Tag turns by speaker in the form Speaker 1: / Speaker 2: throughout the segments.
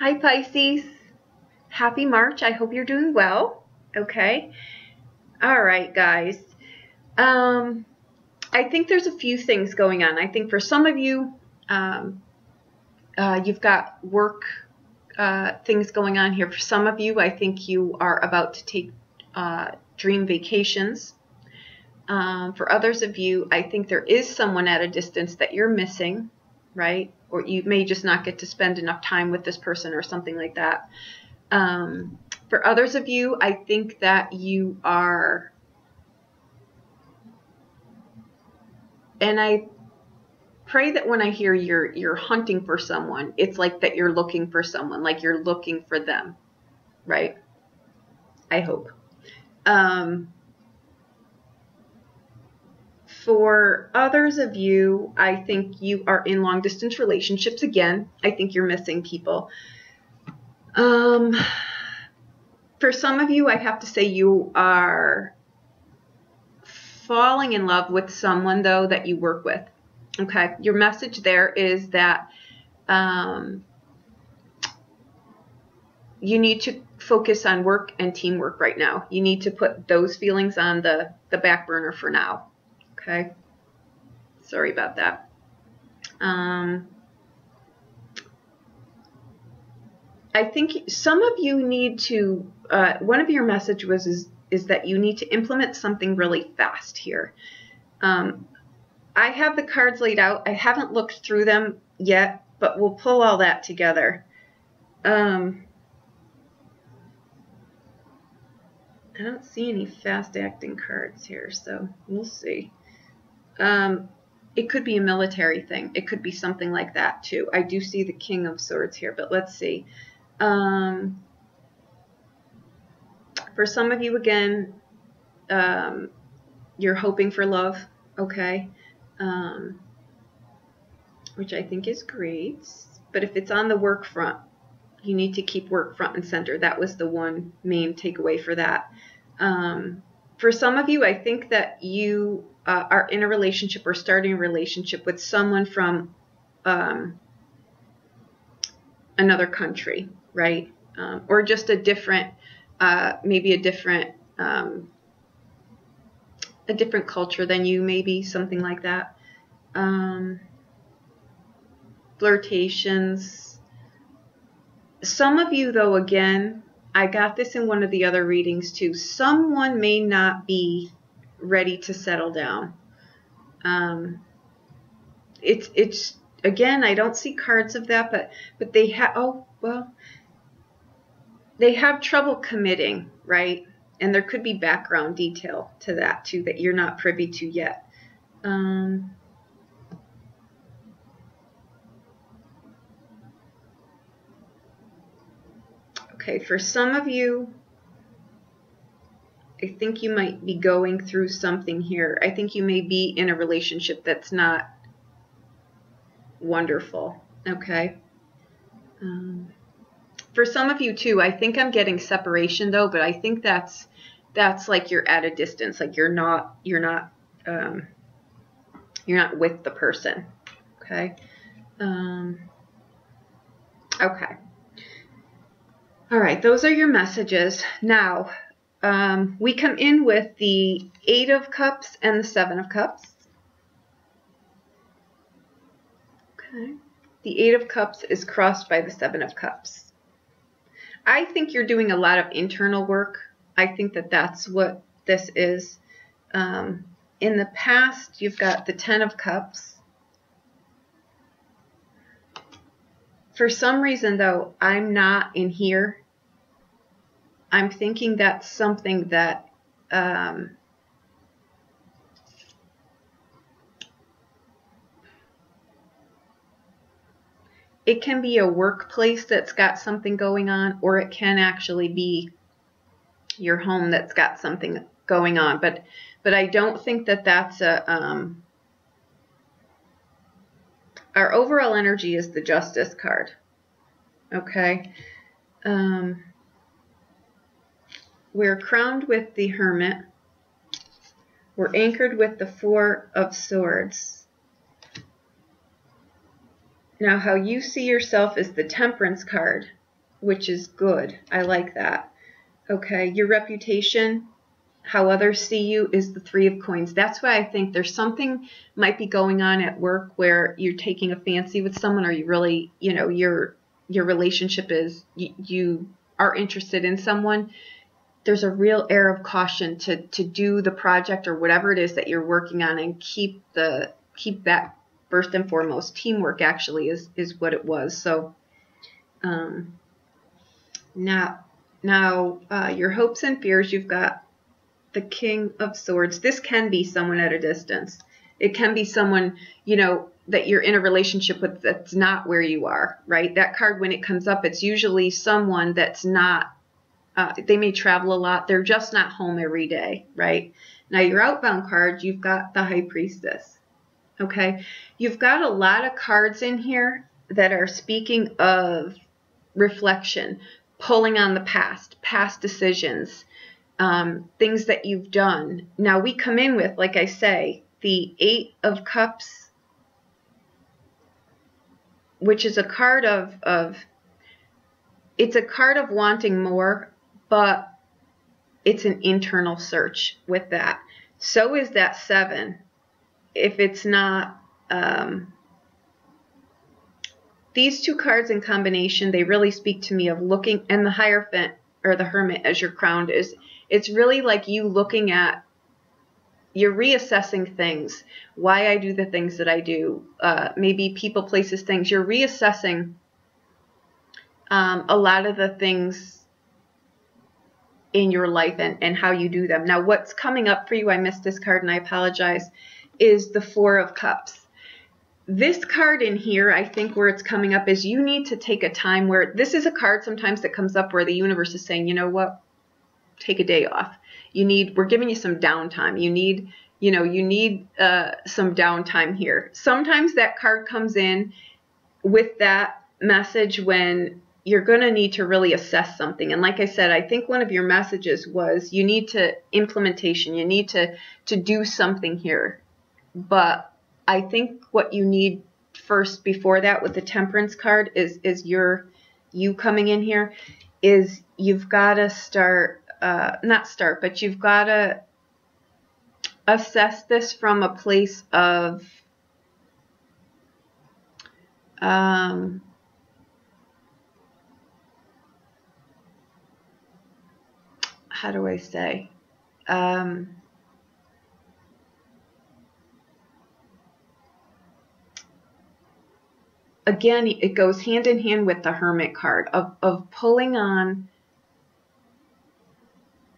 Speaker 1: Hi Pisces. Happy March. I hope you're doing well. Okay. All right, guys. I think there's a few things going on. I think for some of you, you've got work things going on here. For some of you, I think you are about to take dream vacations. For others of you, I think there is someone at a distance that you're missing, right? Or you may just not get to spend enough time with this person or something like that. For others of you, I think that you are, and I pray that when I hear you're hunting for someone, it's like that you're looking for someone, like you're looking for them, right? I hope. For others of you, I think you are in long distance relationships again. I think you're missing people. For some of you, I have to say you are falling in love with someone, though, that you work with. Okay, your message there is that you need to focus on work and teamwork right now. You need to put those feelings on the back burner for now. Okay, sorry about that. I think some of you need to, one of your messages is that you need to implement something really fast here. I have the cards laid out. I haven't looked through them yet, but we'll pull all that together. I don't see any fast-acting cards here, so we'll see. It could be a military thing. It could be something like that, too. I do see the King of Swords here, but let's see. For some of you, again, you're hoping for love, okay, which I think is great. But if it's on the work front, you need to keep work front and center. That was the one main takeaway for that. For some of you, I think that you are in a relationship or starting a relationship with someone from another country, right? Or just a different, maybe a different culture than you, maybe something like that. Flirtations. Some of you, though, again, I got this in one of the other readings too. Someone may not be ready to settle down. It's again, I don't see cards of that, but they have, oh, well, they have trouble committing, right? And there could be background detail to that too that you're not privy to yet. Okay, for some of you, I think you might be going through something here. I think you may be in a relationship that's not wonderful, okay? For some of you too, I think I'm getting separation though, but I think that's like you're at a distance, like you're not with the person, okay? Okay. All right, those are your messages. Now, we come in with the 8 of Cups and the 7 of Cups. Okay. The 8 of Cups is crossed by the 7 of Cups. I think you're doing a lot of internal work. I think that that's what this is. In the past, you've got the 10 of Cups. For some reason, though, I'm not in here. I'm thinking that's something that it can be a workplace that's got something going on, or it can actually be your home that's got something going on. But I don't think that that's a our overall energy is the Justice card. Okay. We're crowned with the Hermit. We're anchored with the 4 of Swords. Now, how you see yourself is the Temperance card. which is good. I like that. Okay, your reputation, how others see you, is the Three of Coins. That's why I think there's something might be going on at work where you're taking a fancy with someone, or you really, you know, your relationship is, you are interested in someone. There's a real air of caution to do the project or whatever it is that you're working on, and keep that first and foremost. Teamwork actually is what it was. So now your hopes and fears, you've got the King of Swords. This can be someone at a distance. It can be someone, you know, that you're in a relationship with that's not where you are, right? That card, when it comes up, it's usually someone that's not, they may travel a lot. They're just not home every day, right? Now, your outbound card, you've got the High Priestess, okay? You've got a lot of cards in here that are speaking of reflection, pulling on the past decisions, things that you've done. Now, we come in with, like I say, the Eight of Cups, which is a card it's a card of wanting more, but it's an internal search with that. So is that Seven. If it's not, these two cards in combination, they really speak to me of looking, and the Hierophant or the Hermit as your crown is, it's really like you looking at, you're reassessing things, why I do the things that I do, maybe people, places, things. You're reassessing a lot of the things in your life and how you do them. Now, what's coming up for you, I missed this card and I apologize, is the Four of Cups. This card in here, I think where it's coming up is you need to take a time where, this is a card sometimes that comes up where the universe is saying, you know what, take a day off. We're giving you some downtime. You need some downtime here. Sometimes that card comes in with that message when you're going to need to really assess something. And like I said, I think one of your messages was you need to implementation. You need to do something here. But I think what you need first before that with the Temperance card is you coming in here is you've got to but you've got to assess this from a place of how do I say? Again, it goes hand in hand with the Hermit card of pulling on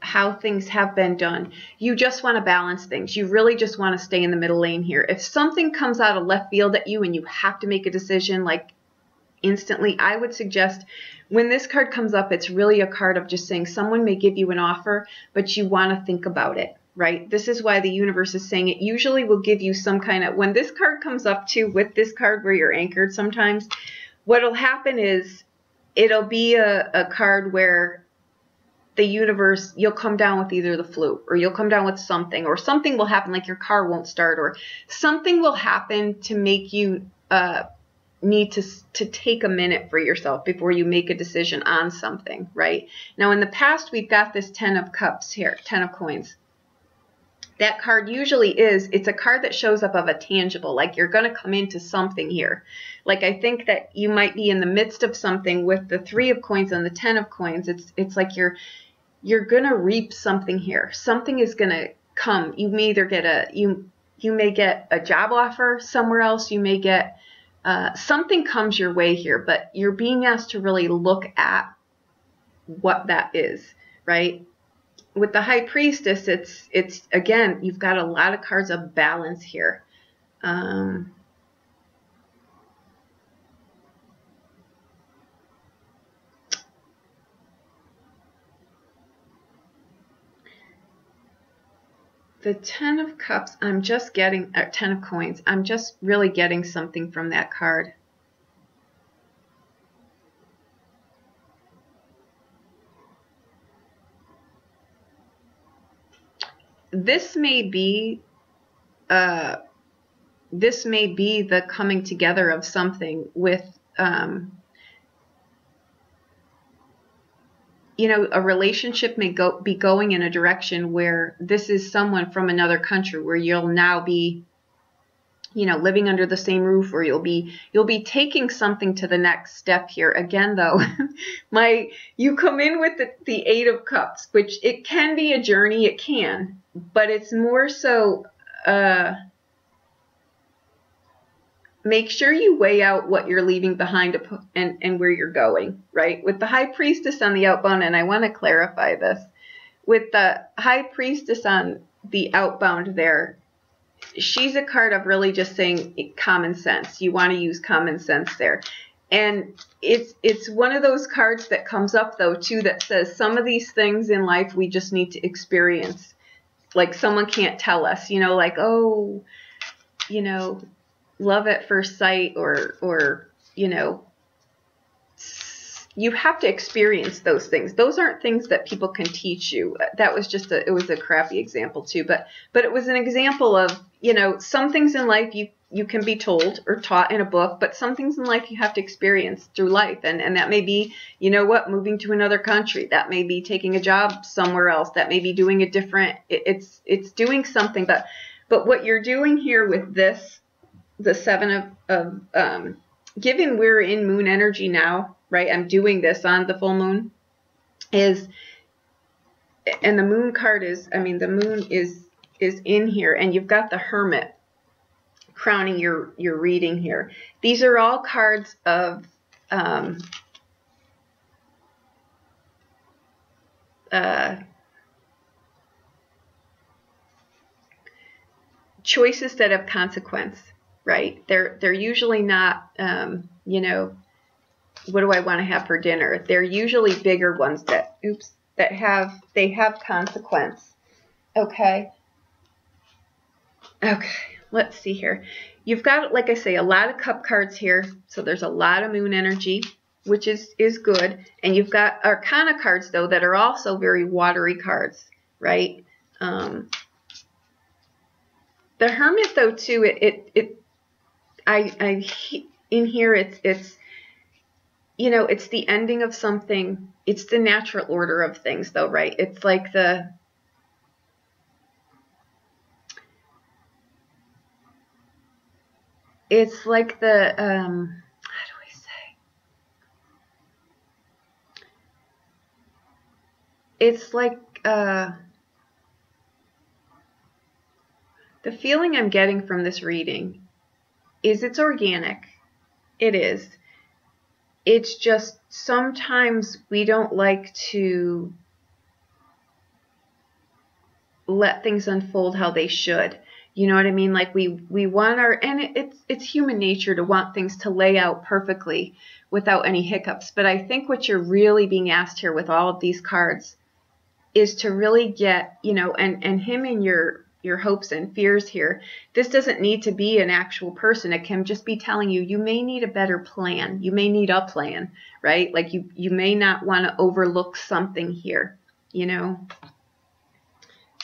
Speaker 1: how things have been done. You just want to balance things. You really just want to stay in the middle lane here. If something comes out of left field at you and you have to make a decision like instantly, I would suggest when this card comes up, it's really a card of just saying someone may give you an offer, but you want to think about it, right? This is why the universe is saying it usually will give you some kind of, when this card comes up too, with this card where you're anchored sometimes, what'll happen is it'll be a card where the universe, you'll come down with either the flu or you'll come down with something, or something will happen like your car won't start, or something will happen to make you need to take a minute for yourself before you make a decision on something, right? Now, in the past, we've got this 10 of Cups here, 10 of Coins. That card usually it's a card that shows up of a tangible, like you're going to come into something here. Like I think that you might be in the midst of something with the 3 of Coins and the 10 of Coins. It's like you're going to reap something here. Something is going to come. You may either get you may get a job offer somewhere else. You may get something comes your way here, but you're being asked to really look at what that is, right? With the High Priestess, it's again, you've got a lot of cards of balance here. The 10 of Cups, I'm just getting, 10 of Coins, I'm just really getting something from that card. This may be the coming together of something with you know, a relationship may be going in a direction where this is someone from another country where you'll now be, you know, living under the same roof, or you'll be taking something to the next step here. Again, though, you come in with the Eight of Cups, which it can be a journey, it can, but it's more so, make sure you weigh out what you're leaving behind and where you're going, right? With the High Priestess on the outbound, and I want to clarify this, with the High Priestess on the outbound there, she's a card of really just saying common sense. You want to use common sense there. And it's one of those cards that comes up, though, too, that says some of these things in life we just need to experience. Like someone can't tell us, you know, like, oh, you know, love at first sight, or, you know, you have to experience those things. Those aren't things that people can teach you. That was just it was a crappy example too, but it was an example of, you know, some things in life you can be told or taught in a book, but some things in life you have to experience through life. And that may be, you know what, moving to another country. That may be taking a job somewhere else. That may be doing a different, it's doing something. But what you're doing here with this, the Seven of given we're in moon energy now, right? I'm doing this on the full moon, and the moon card is, I mean, the moon is in here, and you've got the Hermit crowning your reading here. These are all cards of choices that have consequence, right? They're usually not, you know, what do I want to have for dinner? They're usually bigger ones that have consequence. Okay. Okay. Let's see here. You've got, like I say, a lot of cup cards here. So there's a lot of moon energy, which is good. And you've got Arcana cards, though, that are also very watery cards, right? The Hermit, though, too, in here, it's you know, it's the ending of something. It's the natural order of things, though, right? It's like it's like the, how do I say? It's like, the feeling I'm getting from this reading is it's organic. It is. It's just sometimes we don't like to let things unfold how they should. You know what I mean? Like we want and it's human nature to want things to lay out perfectly without any hiccups. But I think what you're really being asked here with all of these cards is to really get, you know, and him in your hopes and fears here. This doesn't need to be an actual person. It can just be telling you, you may need a better plan. You may need a plan, right? Like you may not want to overlook something here, you know.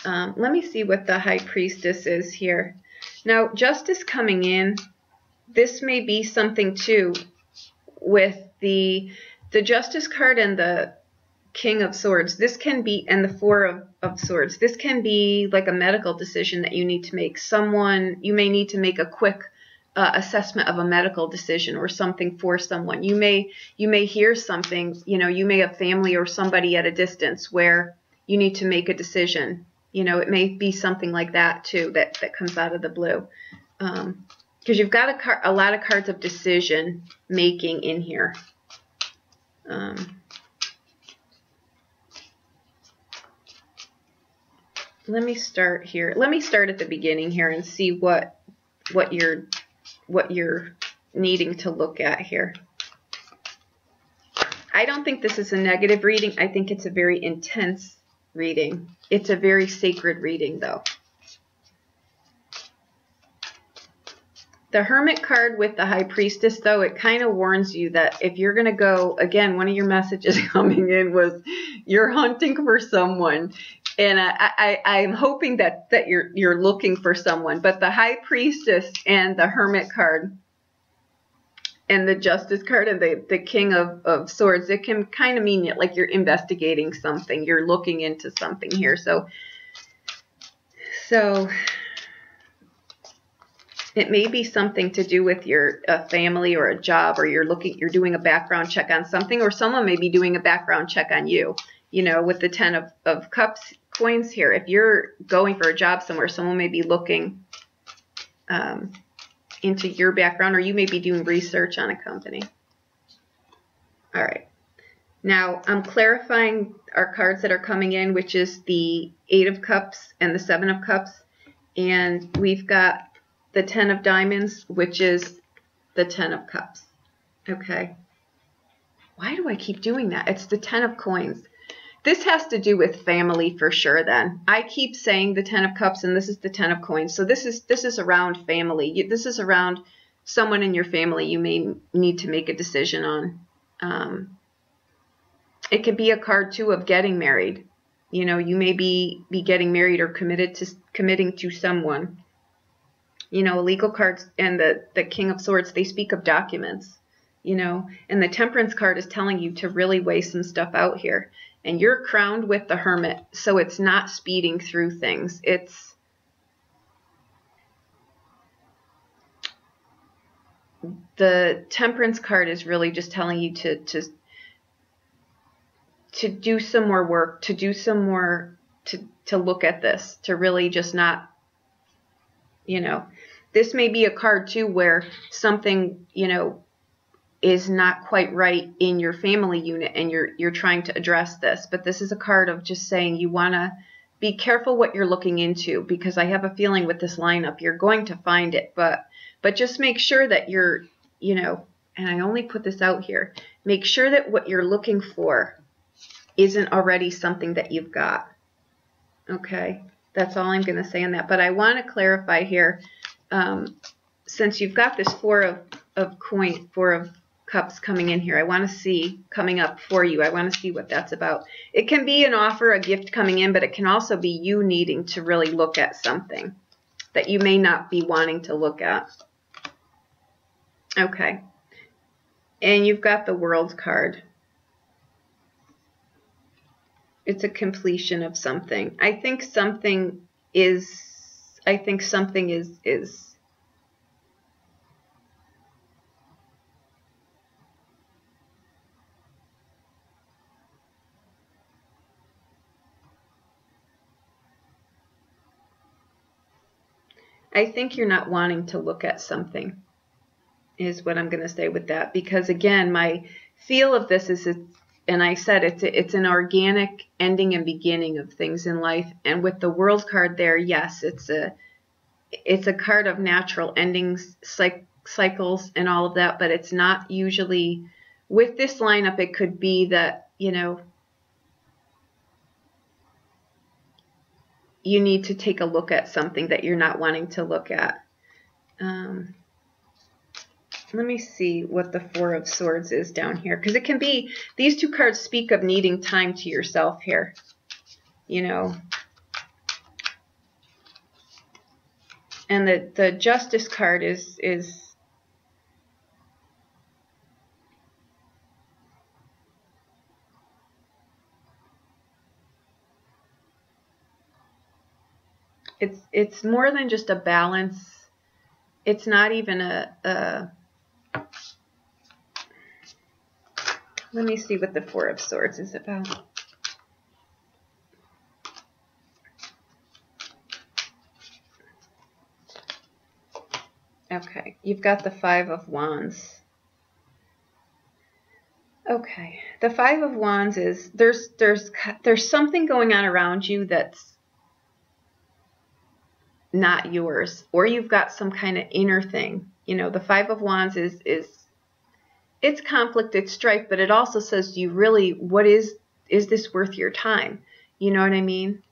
Speaker 1: Let me see what the High Priestess is here. Now, Justice coming in, this may be something too with the Justice card and the King of Swords. This can be, and the Four of Swords. This can be like a medical decision that you need to make. You may need to make a quick assessment of a medical decision or something for someone. You may hear something, you know, you may have family or somebody at a distance where you need to make a decision. You know, it may be something like that too that comes out of the blue. Because you've got a lot of cards of decision making in here. Let me start here. Let me start at the beginning here and see what you're needing to look at here. I don't think this is a negative reading. I think it's a very intense reading. It's a very sacred reading, though. The Hermit card with the High Priestess, though, it kind of warns you that if you're going to go, again, one of your messages coming in was you're hunting for someone. And I'm hoping that you're looking for someone. But the High Priestess and the Hermit card, and the Justice card and the King of Swords, it can kind of mean it like you're investigating something. You're looking into something here. So it may be something to do with your family or a job, or you're doing a background check on something, or someone may be doing a background check on you. You know, with the 10 of Cups coins here, if you're going for a job somewhere, someone may be looking into your background, or you may be doing research on a company. All right. Now, I'm clarifying our cards that are coming in, which is the 8 of Cups and the 7 of Cups. And we've got the 10 of Diamonds, which is the 10 of Cups. Okay. Why do I keep doing that? It's the 10 of Coins. This has to do with family for sure then. I keep saying the 10 of Cups, and this is the 10 of Coins. So this is around family. This is around someone in your family you may need to make a decision on. It could be a card, too, of getting married. You know, you may be getting married or committing to someone. You know, legal cards and the King of Swords, they speak of documents. You know, and the Temperance card is telling you to really weigh some stuff out here. And you're crowned with the Hermit, so it's not speeding through things. It's the Temperance card is really just telling you to do some more work, to do some more, to look at this, to really just not, you know, this may be a card too where something, you know, is not quite right in your family unit, and you're trying to address this. But this is a card of just saying you want to be careful what you're looking into, because I have a feeling with this lineup you're going to find it, but just make sure that you're, you know, and I only put this out here, make sure that what you're looking for isn't already something that you've got. Okay, that's all I'm going to say on that. But I want to clarify here, since you've got this Four of Cups coming in here, I want to see coming up for you. I want to see what that's about. It can be an offer, a gift coming in, but it can also be you needing to really look at something that you may not be wanting to look at. Okay. And you've got the World card. It's a completion of something. I think something is I think you're not wanting to look at something, is what I'm going to say with that. Because again, my feel of this is, and I said it's an organic ending and beginning of things in life. And with the World card there, yes, it's a card of natural endings, cycles, and all of that. But it's not usually with this lineup. It could be that, you know, you need to take a look at something that you're not wanting to look at. Let me see what the Four of Swords is down here, because it can be, these two cards speak of needing time to yourself here, you know. And the Justice card is it's more than just a balance. It's not even a let me see what the Four of Swords is about. Okay, you've got the Five of Wands. Okay, the Five of Wands is there's something going on around you that's not yours, or you've got some kind of inner thing. You know, the Five of Wands is it's conflict, it's strife, but it also says, do you really, what is this worth your time? You know what I mean?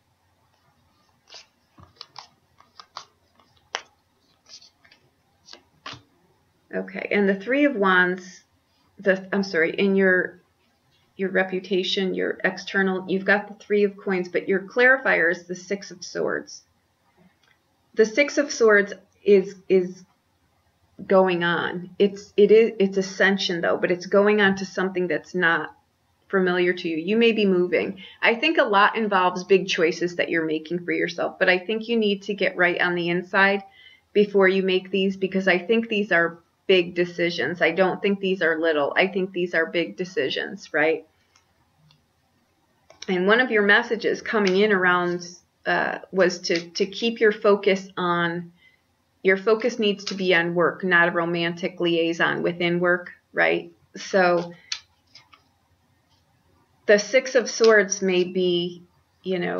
Speaker 1: Okay, and the Three of Wands, I'm sorry, in your reputation, your external, you've got the Three of Coins, but your clarifier is the Six of Swords. The Six of Swords is going on. It's ascension though, but it's going on to something that's not familiar to you. You may be moving. I think a lot involves big choices that you're making for yourself, but I think you need to get right on the inside before you make these, because I think these are big decisions. I don't think these are little. I think these are big decisions, right? And one of your messages coming in around was to keep your focus on, your focus needs to be on work, not a romantic liaison within work, right? So the Six of Swords may be, you know,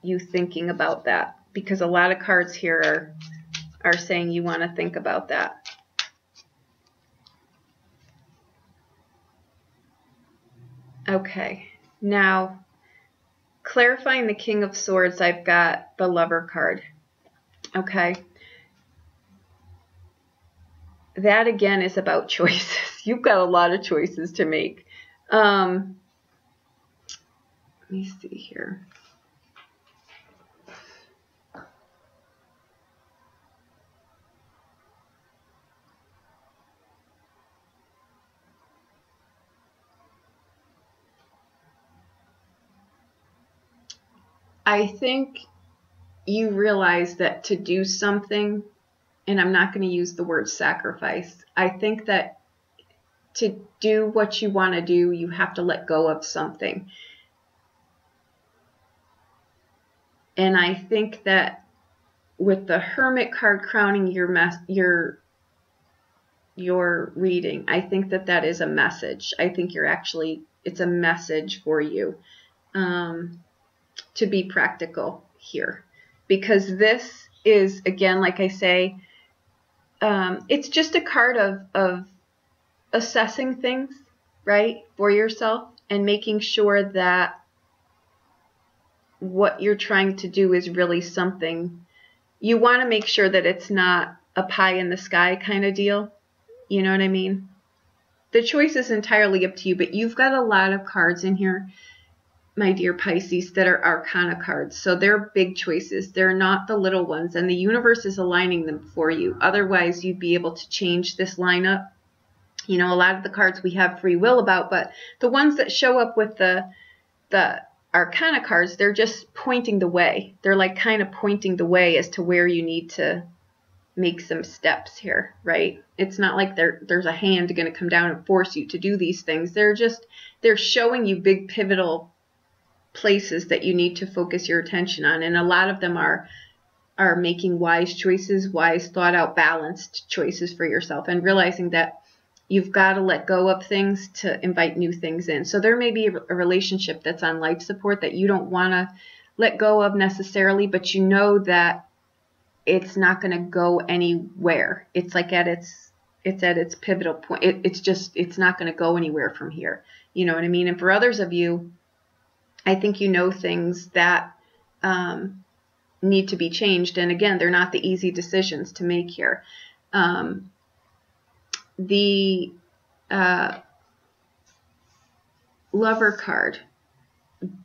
Speaker 1: you thinking about that, because a lot of cards here are saying you want to think about that. Okay, now clarifying the King of Swords, I've got the Lover card. Okay. That again is about choices. You've got a lot of choices to make. Let me see here. I think you realize that to do something, and I'm not going to use the word sacrifice, I think that to do what you want to do, you have to let go of something. And I think that with the Hermit card crowning your reading, I think that that is a message. I think you're actually, it's a message for you to be practical here. Because this is, again, like I say, it's just a card of assessing things, right, for yourself, and making sure that what you're trying to do is really something. You want to make sure that it's not a pie in the sky kind of deal. You know what I mean? The choice is entirely up to you, but you've got a lot of cards in here, my dear Pisces, that are Arcana cards. So they're big choices. They're not the little ones, and the universe is aligning them for you. Otherwise, you'd be able to change this lineup. You know, a lot of the cards we have free will about, but the ones that show up with the Arcana cards, they're just pointing the way. They're like kind of pointing the way as to where you need to make some steps here, right? It's not like there's a hand going to come down and force you to do these things. They're showing you big pivotal places that you need to focus your attention on, and a lot of them are making wise choices, wise, thought out, balanced choices for yourself, and realizing that you've got to let go of things to invite new things in. So there may be a relationship that's on life support that you don't want to let go of necessarily, but you know that it's not going to go anywhere. It's like at its pivotal point. It's not going to go anywhere from here. You know what I mean? And for others of you, I think you know things that need to be changed. And again, they're not the easy decisions to make here. The Lover card,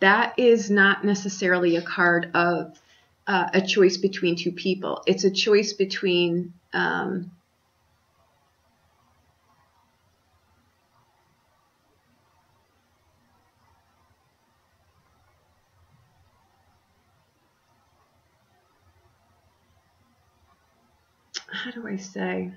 Speaker 1: that is not necessarily a card of a choice between two people. It's a choice between how do I say?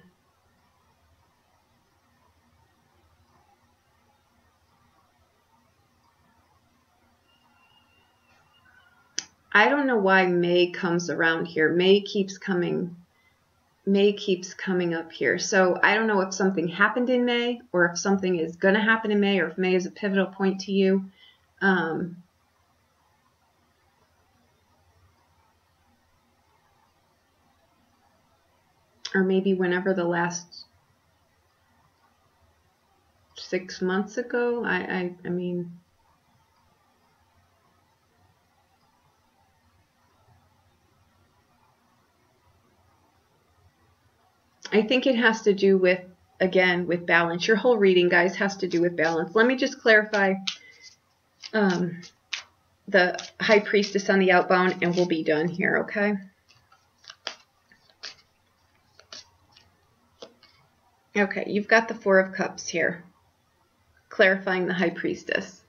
Speaker 1: I don't know why May comes around here. May keeps coming up here. So I don't know if something happened in May, or if something is going to happen in May, or if May is a pivotal point to you. Or maybe whenever the last 6 months ago. I mean, I think it has to do with, again, with balance. Your whole reading, guys, has to do with balance. Let me just clarify the High Priestess on the outbound, and we'll be done here, okay? Okay, you've got the Four of Cups here, clarifying the High Priestess.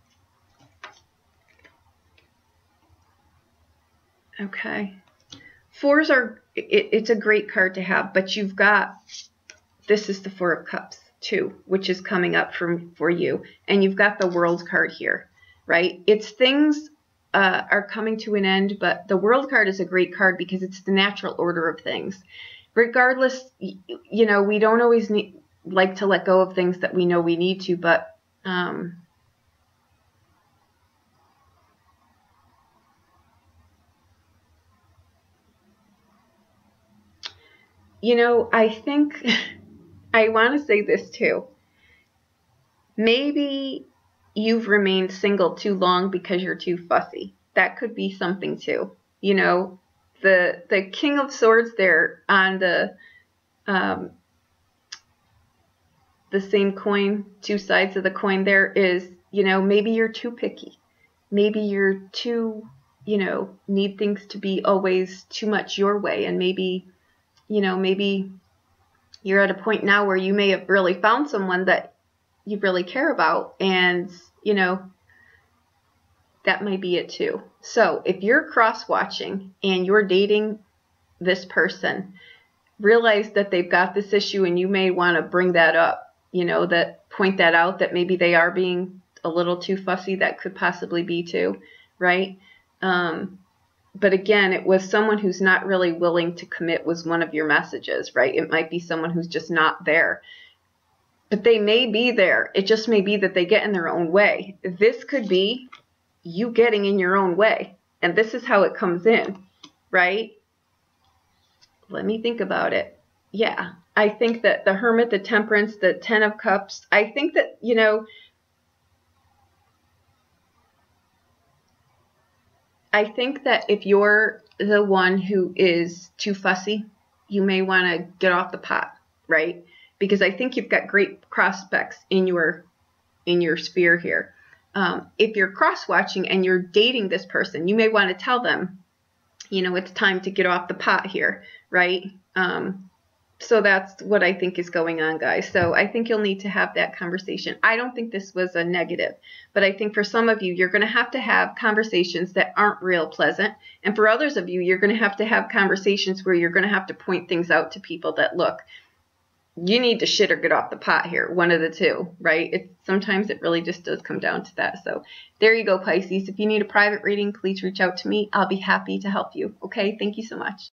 Speaker 1: Okay. Fours are, it's a great card to have, but you've got, this is the Four of Cups too, which is coming up for you. And you've got the World card here, right? It's things are coming to an end, but the World card is a great card because it's the natural order of things. Regardless, you know, we don't always like to let go of things that we know we need to, but you know, I think I want to say this too. Maybe you've remained single too long because you're too fussy. That could be something too. You know, the King of Swords there on the same coin, two sides of the coin there is, you know, maybe you're too picky. Maybe you're too, you know, need things to be always too much your way. And maybe, you know, maybe you're at a point now where you may have really found someone that you really care about, and, you know, that might be it too. So if you're cross-watching and you're dating this person, realize that they've got this issue and you may want to bring that up, you know, that point that out, that maybe they are being a little too fussy. That could possibly be too, right? But again, it was someone who's not really willing to commit was one of your messages, right? It might be someone who's just not there. But they may be there. It just may be that they get in their own way. This could be you getting in your own way. And this is how it comes in, right? Let me think about it. Yeah, I think that the Hermit, the Temperance, the Ten of Cups, I think that, you know, I think that if you're the one who is too fussy, you may want to get off the pot, right? Because I think you've got great prospects in your sphere here. If you're cross-watching and you're dating this person, you may want to tell them, you know, it's time to get off the pot here, right? So that's what I think is going on, guys. So I think you'll need to have that conversation. I don't think this was a negative, but I think for some of you, you're going to have conversations that aren't real pleasant. And for others of you, you're going to have conversations where you're going to have to point things out to people that, look, you need to shit or get off the pot here, one of the two, right? Sometimes it really just does come down to that. So there you go, Pisces. If you need a private reading, please reach out to me. I'll be happy to help you. Okay, thank you so much.